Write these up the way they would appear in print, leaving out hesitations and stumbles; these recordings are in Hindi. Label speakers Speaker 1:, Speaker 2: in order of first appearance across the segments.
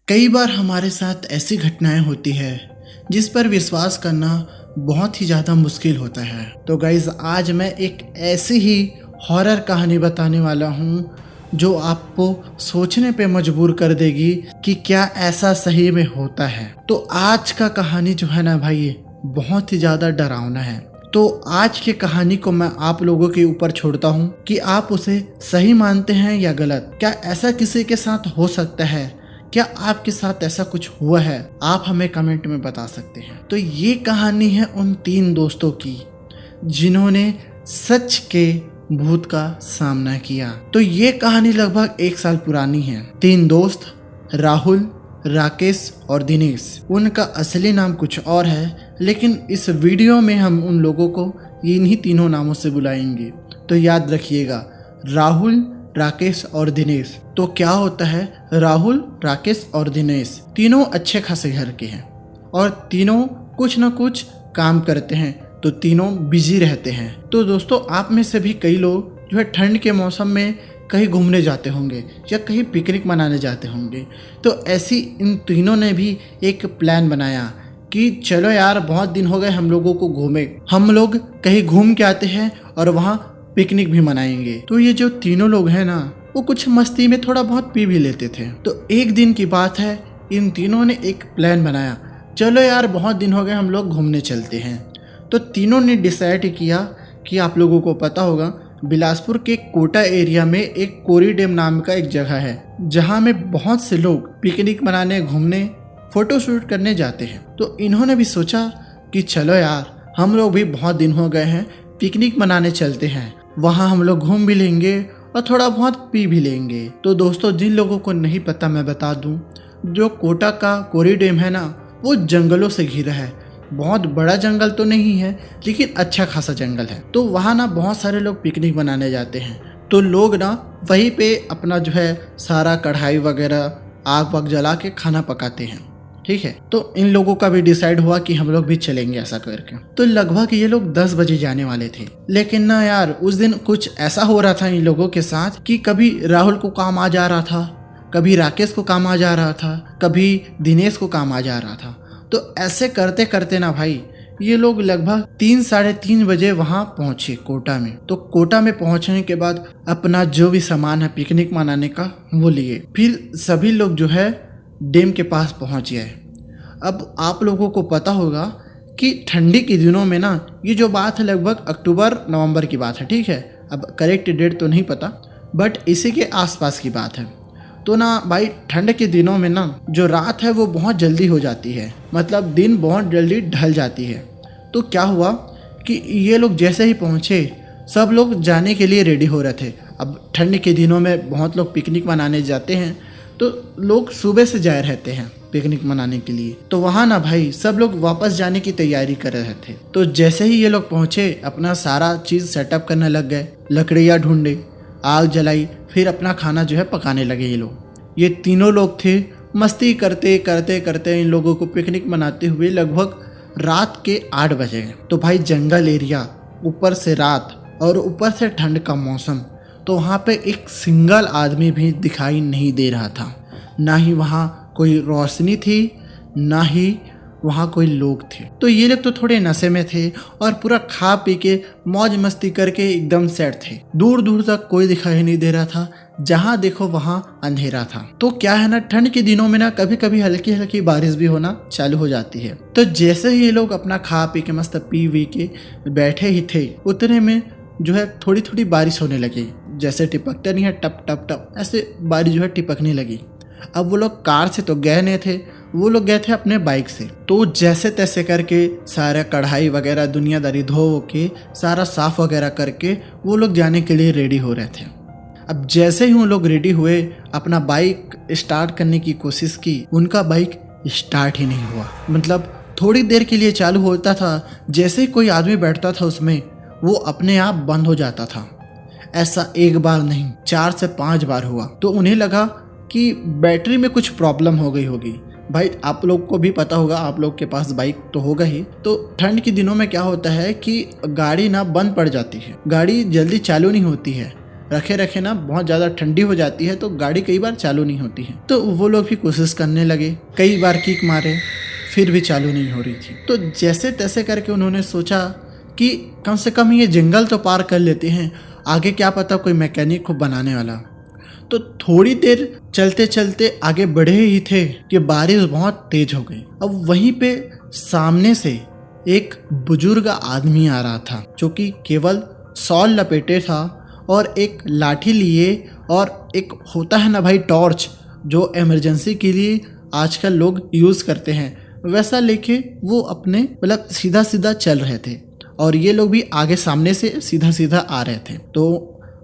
Speaker 1: कई बार हमारे साथ ऐसी घटनाएं होती है जिस पर विश्वास करना बहुत ही ज़्यादा मुश्किल होता है। तो गाइज़, आज मैं एक ऐसी ही हॉरर कहानी बताने वाला हूँ जो आपको सोचने पे मजबूर कर देगी कि क्या ऐसा सही में होता है। तो आज का कहानी जो है ना भाई, बहुत ही ज़्यादा डरावना है। तो आज की कहानी को मैं आप लोगों के ऊपर छोड़ता हूँ कि आप उसे सही मानते हैं या गलत। क्या ऐसा किसी के साथ हो सकता है? क्या आपके साथ ऐसा कुछ हुआ है? आप हमें कमेंट में बता सकते हैं। तो ये कहानी है उन 3 दोस्तों की जिन्होंने सच के भूत का सामना किया। तो ये कहानी लगभग 1 साल पुरानी है। 3 दोस्त, राहुल, राकेश और दिनेश। उनका असली नाम कुछ और है, लेकिन इस वीडियो में हम उन लोगों को इन्हीं तीनों नामों से बुलाएंगे। तो याद रखिएगा, राहुल, राकेश और दिनेश। तो क्या होता है, राहुल, राकेश और दिनेश तीनों अच्छे खासे घर के हैं और तीनों कुछ न कुछ काम करते हैं, तो तीनों बिजी रहते हैं। तो दोस्तों, आप में से भी कई लोग जो है ठंड के मौसम में कहीं घूमने जाते होंगे या कहीं पिकनिक मनाने जाते होंगे। तो ऐसी इन तीनों ने भी एक प्लान बनाया कि चलो यार, बहुत दिन हो गए हम लोगों को घूमे, हम लोग कहीं घूम के आते हैं और वहाँ पिकनिक भी मनाएंगे। तो ये जो तीनों लोग हैं ना, वो कुछ मस्ती में थोड़ा बहुत पी भी लेते थे। तो एक दिन की बात है, इन तीनों ने एक प्लान बनाया, चलो यार बहुत दिन हो गए हम लोग घूमने चलते हैं। तो तीनों ने डिसाइड किया कि आप लोगों को पता होगा, बिलासपुर के कोटा एरिया में एक कोरी डैम नाम का एक जगह है जहाँ में बहुत से लोग पिकनिक मनाने, घूमने, फोटो शूट करने जाते हैं। तो इन्होंने भी सोचा कि चलो यार, हम लोग भी बहुत दिन हो गए हैं, पिकनिक मनाने चलते हैं, वहाँ हम लोग घूम भी लेंगे और थोड़ा बहुत पी भी लेंगे। तो दोस्तों, जिन लोगों को नहीं पता मैं बता दूं, जो कोटा का कोरी डैम है ना, वो जंगलों से घिरा है। बहुत बड़ा जंगल तो नहीं है, लेकिन अच्छा खासा जंगल है। तो वहाँ ना बहुत सारे लोग पिकनिक मनाने जाते हैं। तो लोग ना वहीं पे अपना जो है सारा कढ़ाई वगैरह, आग वाग जला के खाना पकाते हैं। ठीक है, तो इन लोगों का भी डिसाइड हुआ कि हम लोग भी चलेंगे ऐसा करके। तो लगभग ये लोग 10 बजे जाने वाले थे, लेकिन ना यार, उस दिन कुछ ऐसा हो रहा था इन लोगों के साथ कि कभी राहुल को काम आ जा रहा था, कभी राकेश को काम आ जा रहा था, कभी दिनेश को काम आ जा रहा था। तो ऐसे करते करते ना भाई, ये लोग लगभग 3 साढ़े 3 बजे वहाँ पहुंचे कोटा में। तो कोटा में पहुंचने के बाद अपना जो भी सामान है पिकनिक मनाने का वो लिए, फिर सभी लोग जो है डैम के पास पहुंच गए। अब आप लोगों को पता होगा कि ठंडी के दिनों में ना, ये जो बात है लगभग अक्टूबर नवंबर की बात है। ठीक है, अब करेक्ट डेट तो नहीं पता, बट इसी के आसपास की बात है। तो ना भाई, ठंड के दिनों में ना जो रात है वो बहुत जल्दी हो जाती है, मतलब दिन बहुत जल्दी ढल जाती है। तो क्या हुआ कि ये लोग जैसे ही पहुँचे, सब लोग जाने के लिए रेडी हो रहे थे। अब ठंड के दिनों में बहुत लोग पिकनिक मनाने जाते हैं, तो लोग सुबह से जा रहते हैं पिकनिक मनाने के लिए। तो वहाँ ना भाई सब लोग वापस जाने की तैयारी कर रहे थे। तो जैसे ही ये लोग पहुँचे, अपना सारा चीज़ सेटअप करने लग गए, लकड़ियाँ ढूंढे, आग जलाई, फिर अपना खाना जो है पकाने लगे। ये तीनों लोग थे। मस्ती करते करते करते इन लोगों को पिकनिक मनाते हुए लगभग रात के 8 बजे गए। तो भाई जंगल एरिया, ऊपर से रात और ऊपर से ठंड का मौसम, तो वहाँ पे एक सिंगल आदमी भी दिखाई नहीं दे रहा था। ना ही वहाँ कोई रोशनी थी, ना ही वहाँ कोई लोग थे। तो ये लोग तो थोड़े नशे में थे और पूरा खा पी के मौज मस्ती करके एकदम सेट थे। दूर दूर तक कोई दिखाई नहीं दे रहा था, जहाँ देखो वहाँ अंधेरा था। तो क्या है ना, ठंड के दिनों में ना कभी कभी हल्की हल्की बारिश भी होना चालू हो जाती है। तो जैसे ही ये लोग अपना खा पी के मस्त पी वी के बैठे ही थे, उतने में जो है थोड़ी थोड़ी बारिश होने लगी। जैसे टिपकता नहीं है, टप टप टप, ऐसे बारिश जो है टिपकने लगी। अब वो लोग कार से तो गए नहीं थे, वो लोग गए थे अपने बाइक से। तो जैसे तैसे करके सारा कढ़ाई वगैरह दुनियादारी धो के सारा साफ वगैरह करके वो लोग जाने के लिए रेडी हो रहे थे। अब जैसे ही वो लोग रेडी हुए, अपना बाइक स्टार्ट करने की कोशिश की, उनका बाइक स्टार्ट ही नहीं हुआ। मतलब थोड़ी देर के लिए चालू होता था, जैसे ही कोई आदमी बैठता था उसमें, वो अपने आप बंद हो जाता था। ऐसा एक बार नहीं, 4 से 5 बार हुआ। तो उन्हें लगा कि बैटरी में कुछ प्रॉब्लम हो गई होगी। भाई आप लोग को भी पता होगा, आप लोग के पास बाइक तो होगा ही। तो ठंड के दिनों में क्या होता है कि गाड़ी ना बंद पड़ जाती है, गाड़ी जल्दी चालू नहीं होती है। रखे रखे ना बहुत ज़्यादा ठंडी हो जाती है तो गाड़ी कई बार चालू नहीं होती है। तो वो लोग भी कोशिश करने लगे, कई बार किक मारे, फिर भी चालू नहीं हो रही थी। तो जैसे तैसे करके उन्होंने सोचा कि कम से कम ये जंगल तो पार कर लेते हैं, आगे क्या पता कोई मैकेनिक को बनाने वाला। तो थोड़ी देर चलते चलते आगे बढ़े ही थे कि बारिश बहुत तेज हो गई। अब वहीं पे सामने से एक बुजुर्ग आदमी आ रहा था जो कि केवल शॉल लपेटे था और एक लाठी लिए, और एक होता है ना भाई टॉर्च, जो इमरजेंसी के लिए आजकल लोग यूज़ करते हैं, वैसा लेके वो अपने मतलब सीधा सीधा चल रहे थे। और ये लोग भी आगे सामने से सीधा सीधा आ रहे थे। तो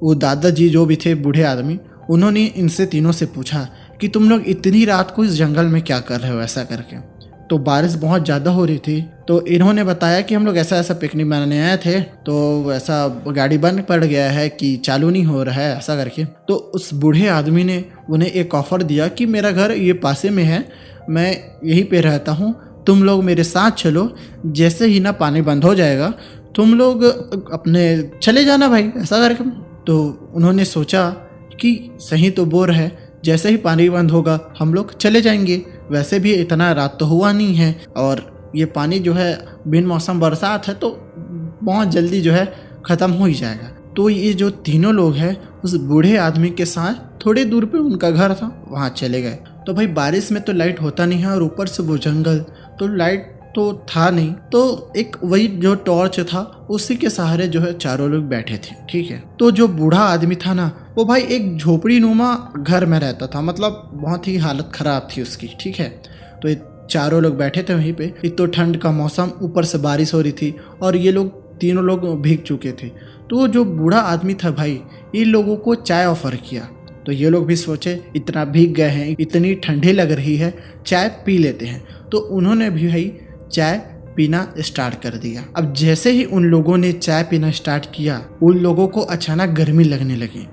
Speaker 1: वो दादाजी जो भी थे, बूढ़े आदमी, उन्होंने इनसे तीनों से पूछा कि तुम लोग इतनी रात को इस जंगल में क्या कर रहे हो, ऐसा करके। तो बारिश बहुत ज़्यादा हो रही थी, तो इन्होंने बताया कि हम लोग ऐसा ऐसा पिकनिक मनाने आए थे, तो ऐसा गाड़ी बंद पड़ गया है कि चालू नहीं हो रहा है, ऐसा करके। तो उस बूढ़े आदमी ने उन्हें एक ऑफ़र दिया कि मेरा घर ये पासे में है, मैं यहीं पे रहता हूँ, तुम लोग मेरे साथ चलो, जैसे ही ना पानी बंद हो जाएगा तुम लोग अपने चले जाना भाई, ऐसा करके। तो उन्होंने सोचा कि सही तो बोल रहे, जैसे ही पानी बंद होगा हम लोग चले जाएंगे, वैसे भी इतना रात तो हुआ नहीं है और ये पानी जो है बिन मौसम बरसात है तो बहुत जल्दी जो है ख़त्म हो ही जाएगा। तो ये जो तीनों लोग हैं उस बूढ़े आदमी के साथ थोड़ी दूर पे उनका घर था, वहाँ चले गए। तो भाई बारिश में तो लाइट होता नहीं है और ऊपर से वो जंगल, तो लाइट तो था नहीं, तो एक वही जो टॉर्च था उसी के सहारे जो है चारों लोग बैठे थे, ठीक है। तो जो बूढ़ा आदमी था ना, वो भाई एक झोपड़ी नुमा घर में रहता था, मतलब बहुत ही हालत ख़राब थी उसकी, ठीक है। तो ये चारों लोग बैठे थे वहीं पे, एक तो ठंड का मौसम, ऊपर से बारिश हो रही थी और ये लोग तीनों लोग भीग चुके थे। तो जो बूढ़ा आदमी था भाई, इन लोगों को चाय ऑफर किया। तो ये लोग भी सोचे इतना भीग गए हैं, इतनी ठंडी लग रही है, चाय पी लेते हैं। तो उन्होंने भी भाई चाय पीना स्टार्ट कर दिया। अब जैसे ही उन लोगों ने चाय पीना स्टार्ट किया, उन लोगों को अचानक गर्मी लगने लगी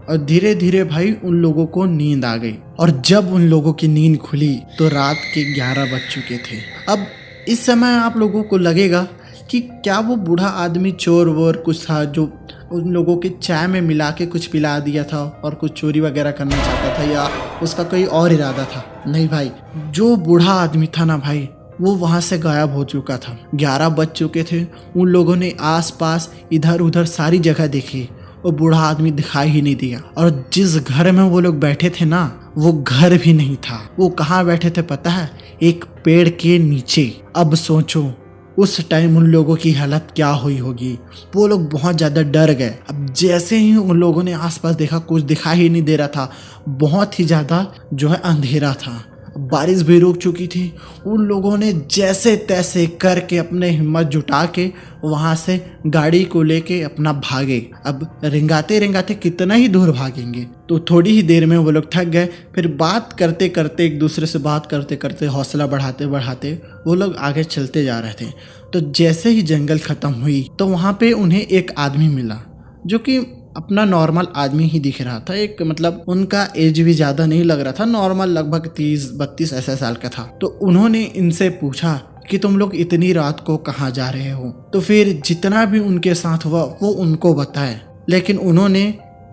Speaker 1: और धीरे धीरे भाई उन लोगों को नींद आ गई। और जब उन लोगों की नींद खुली तो रात के 11 बज चुके थे। अब इस समय आप लोगों को लगेगा कि क्या वो बूढ़ा आदमी चोर वोर कुछ था जो उन लोगों की चाय में मिला के कुछ पिला दिया था और कुछ चोरी वगैरह करना चाहता था, या उसका कोई और इरादा था? नहीं भाई, जो बूढ़ा आदमी था ना भाई, वो वहाँ से गायब हो चुका था। 11 बज चुके थे। उन लोगों ने आसपास इधर उधर सारी जगह देखी, वो बूढ़ा आदमी दिखाई ही नहीं दिया। और जिस घर में वो लोग बैठे थे ना, वो घर भी नहीं था। वो कहाँ बैठे थे पता है? एक पेड़ के नीचे। अब सोचो उस टाइम उन लोगों की हालत क्या हुई होगी। वो लोग बहुत ज़्यादा डर गए। अब जैसे ही उन लोगों ने आसपास देखा, कुछ दिखाई ही नहीं दे रहा था, बहुत ही ज़्यादा जो है अंधेरा था, बारिश भी रुक चुकी थी। उन लोगों ने जैसे तैसे करके अपने हिम्मत जुटा के वहाँ से गाड़ी को लेके अपना भागे। अब रिंगाते रिंगाते कितना ही दूर भागेंगे, तो थोड़ी ही देर में वो लोग थक गए। फिर बात करते करते, एक दूसरे से बात करते करते, हौसला बढ़ाते बढ़ाते वो लोग आगे चलते जा रहे थे। तो जैसे ही जंगल खत्म हुई तो वहाँ पे उन्हें एक आदमी मिला जो कि अपना नॉर्मल आदमी ही दिख रहा था। एक मतलब उनका एज भी ज़्यादा नहीं लग रहा था, नॉर्मल लगभग 30-32 ऐसे साल का था। तो उन्होंने इनसे पूछा कि तुम लोग इतनी रात को कहाँ जा रहे हो। तो फिर जितना भी उनके साथ हुआ वो उनको बताए, लेकिन उन्होंने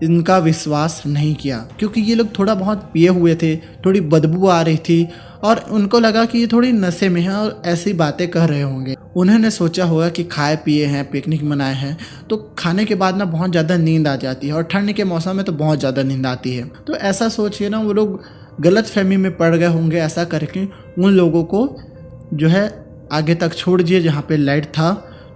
Speaker 1: इनका विश्वास नहीं किया क्योंकि ये लोग थोड़ा बहुत पिए हुए थे, थोड़ी बदबू आ रही थी और उनको लगा कि ये थोड़ी नशे में है और ऐसी बातें कर रहे होंगे। उन्होंने सोचा होगा कि खाए पिए हैं, पिकनिक मनाए हैं, तो खाने के बाद ना बहुत ज़्यादा नींद आ जाती है और ठंड के मौसम में तो बहुत ज़्यादा नींद आती है। तो ऐसा सोच के ना वो लोग गलत फहमी में पड़ गए होंगे। ऐसा करके उन लोगों को जो है आगे तक छोड़ दिए जहाँ पे लाइट था,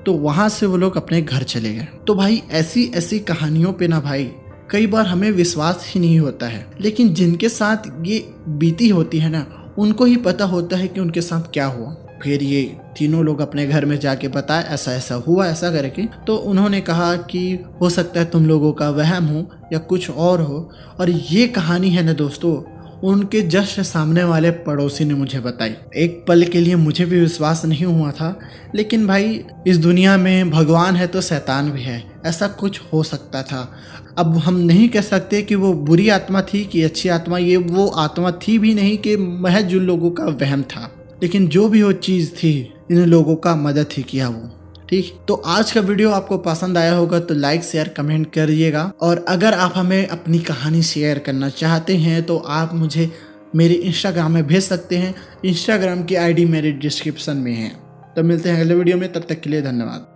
Speaker 1: तो वहाँ से वो लोग अपने घर चले गए। तो भाई ऐसी ऐसी कहानियों पे ना भाई कई बार हमें विश्वास ही नहीं होता है, लेकिन जिनके साथ ये बीती होती है ना, उनको ही पता होता है कि उनके साथ क्या हुआ। फिर ये तीनों लोग अपने घर में जाके बताए ऐसा ऐसा हुआ, ऐसा करके। तो उन्होंने कहा कि हो सकता है तुम लोगों का वहम हो या कुछ और हो। और ये कहानी है ना दोस्तों, उनके जस्ट सामने वाले पड़ोसी ने मुझे बताई। एक पल के लिए मुझे भी विश्वास नहीं हुआ था, लेकिन भाई इस दुनिया में भगवान है तो शैतान भी है, ऐसा कुछ हो सकता था। अब हम नहीं कह सकते कि वो बुरी आत्मा थी कि अच्छी आत्मा, ये वो आत्मा थी भी नहीं कि महज जिन लोगों का वहम था, लेकिन जो भी वो चीज़ थी इन लोगों का मदद ही किया वो। ठीक, तो आज का वीडियो आपको पसंद आया होगा तो लाइक शेयर कमेंट करिएगा। और अगर आप हमें अपनी कहानी शेयर करना चाहते हैं तो आप मुझे मेरे इंस्टाग्राम में भेज सकते हैं। इंस्टाग्राम की आईडी मेरे डिस्क्रिप्शन में है। तो मिलते हैं अगले वीडियो में, तब तक के लिए धन्यवाद।